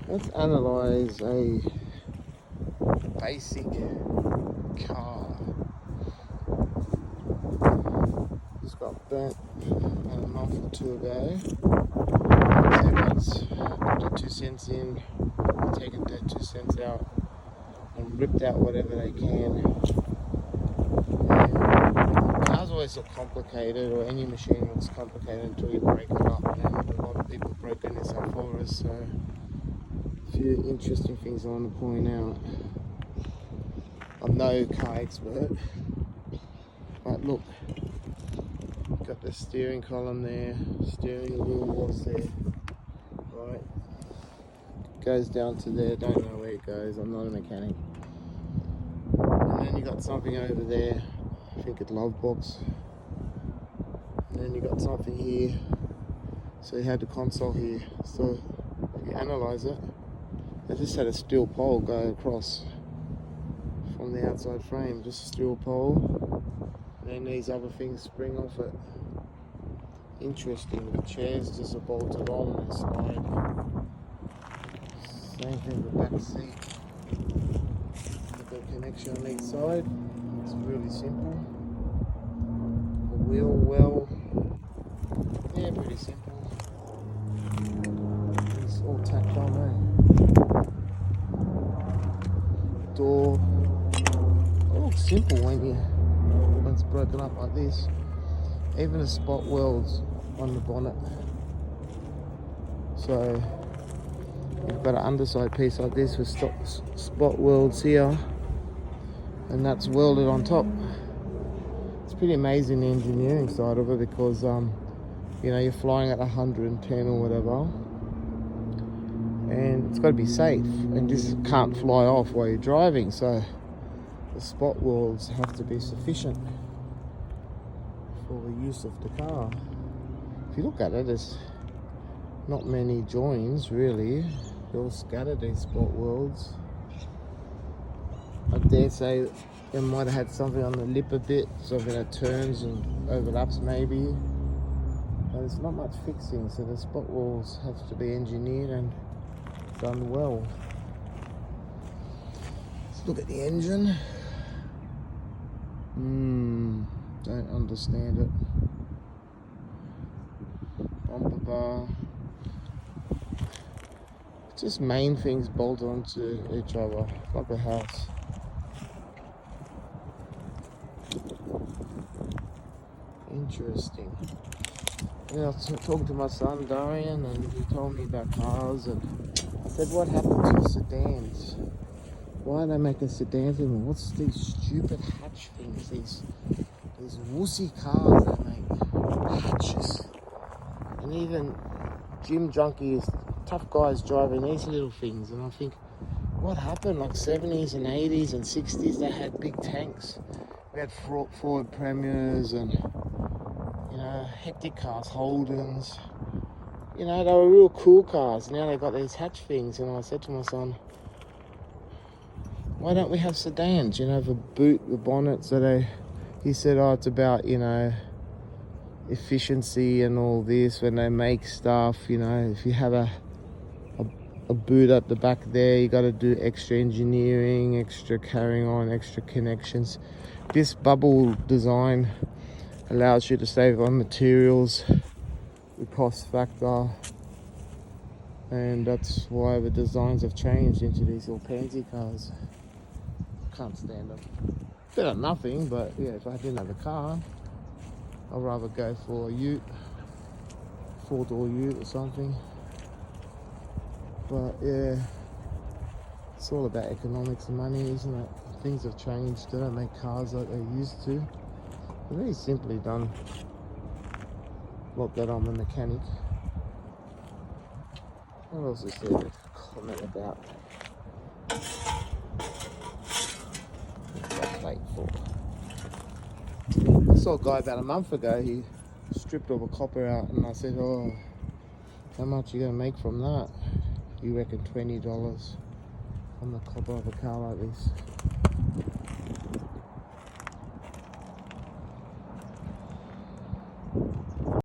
Let's analyze a basic car. Just got burnt about a month or two ago. So everyone's put their 2 cents in, taken their 2 cents out, and ripped out whatever they can. And cars always so complicated, or any machine looks complicated until you break it up. And a lot of people have broken this up for us. So a few interesting things I want to point out. I'm no car expert, but look, got the steering column there, steering wheel was there, right? Goes down to there, don't know where it goes, I'm not a mechanic. And then you got something over there, I think it's glove box. And then you got something here, so you had the console here. So if you analyze it, I just had a steel pole go across from the outside frame, just a steel pole. And then these other things spring off it. Interesting, the chairs just are bolted on, they slide. Same thing with the back seat. Got the connection on each side. It's really simple. The wheel well, yeah, pretty simple. It's all tacked on there. Door. It looks simple when it's broken up like this. Even the spot welds on the bonnet. So you've got an underside piece like this with spot welds here, and that's welded on top. It's pretty amazing, the engineering side of it, because you know, you're flying at 110 or whatever, and it's got to be safe, and this can't fly off while you're driving. So the spot welds have to be sufficient for the use of the car. If you look at it, there's not many joins really. They're all scattered, these spot welds. I dare say they might have had something on the lip a bit, something that turns and overlaps maybe. But there's not much fixing, so the spot welds have to be engineered and done well. Let's look at the engine. Don't understand it. Bumper bar. Just main things bolted onto each other, like a house. Interesting. I was talking to my son Darian, and he told me about cars, and I said, what happened to sedans? Why are they making sedans anymore? What's these stupid hatch things? These wussy cars that make hatches. And even gym junkies, tough guys driving these little things. And I think, what happened? Like 70s and 80s and 60s, they had big tanks. We had Ford Premiers and, you know, hectic cars, Holdens. You know, they were real cool cars. Now they got these hatch things. And I said to my son, why don't we have sedans, you know, the boot, the bonnet? So he said, oh, it's about, you know, efficiency and all this when they make stuff. You know, if you have a boot at the back there, you got to do extra engineering, extra carrying on, extra connections. This bubble design allows you to save on materials, the cost factor, and that's why the designs have changed into these little pansy cars. Can't stand them. Better than nothing, but yeah, if I didn't have a car, I'd rather go for a ute, 4-door ute or something. But yeah, it's all about economics and money, isn't it? Things have changed. They don't make cars like they used to. They're very simply done. Not that I'm a mechanic. What else is there to comment about? For. I saw a guy about a month ago, he stripped all the copper out, and I said, oh, how much are you going to make from that? You reckon $20 on the copper of a car like this?